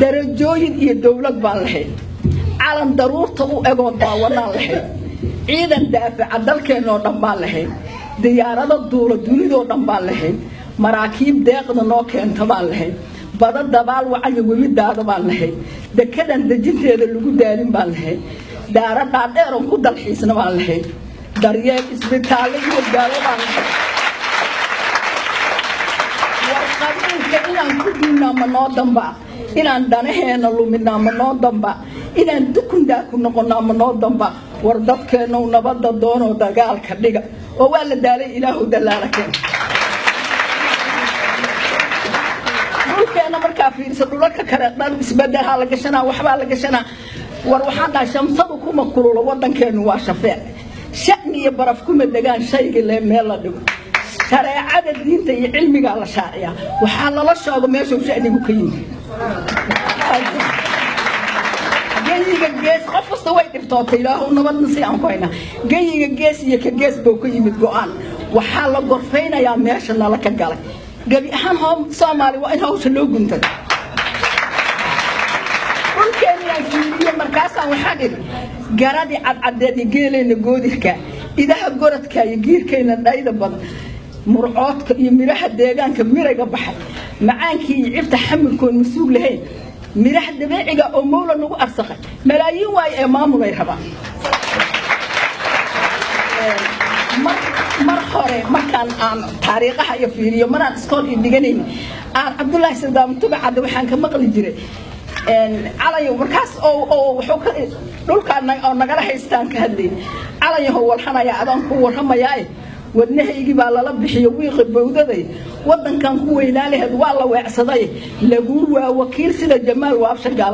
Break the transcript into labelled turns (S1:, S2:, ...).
S1: درجوين iyo dawlad baan lahayn calan daruurta u ego daawanaan lahayn ciidan daafaca dalkeena oo dhan baan lahayn diyaarado dunida oo dhan baan lahayn maraakiib deeqda noo keenta baan lahayn bada dabaal wacyi wimidaada baan lahayn dekedan dejinteeda lagu daalin baan lahayn daarada dheer oo ku dalxiisna baan lahayn daryeel isbitaallo iyo gaalo baan lahayn inaan ku diinama noo damba inaan danaheena luminama noo damba inaan dukunda ku noqonama noo damba war dadkeena nabada doono dagaalka dhiga oo waa la daalay ilaahu dalaalakeen dhulkeena markaa fiirso dhulka kale dhan isbedel la gashana waxba la gashana war waxaan dhahay shamsadu kuma kululo wadankeenu waa shafeec shaqni iyo baraf kuma degaan shayga le meel la dhigo شريعة الدين تي علمي على شريعة وحال الله شاغ ماشي وشأني بكين جاي الجيس خفص تويت بتوتي لا هو نبض نصيحهم كوينا جاي الجيس يكجيس بوكي متقال وحال غرفينا يا ماشي الله لك قالك قبي أهمهم صامالي وإنه شلو قنت ممكن يا مركزا وحاجة جرادي عدد جيلي نجودك إذا هجرتك يجير كينا دايدا بض مرعاتك يمرح الدجاج كميرة جبحة معاك يعبت حمل كون مسؤول لهين مرح الدبيعة أو مولا نو أرسخة ملايين واي إمام ويرهبا مرحورة مكان عن تاريخها يفيري مرة سكول الدجانين عبد الله سلام تبع عدو حان كمقل جري على يوم مركز أو حك دول كان أو نجار هيستان كهدي على يوم هو الحنا يا أدم هو هم ياي والنهي يجيب على لب حيوي خبودة ذي وطن كان هو يناله هذا والله وعصدي لجوا وكيل سيد الجمال وابشر قال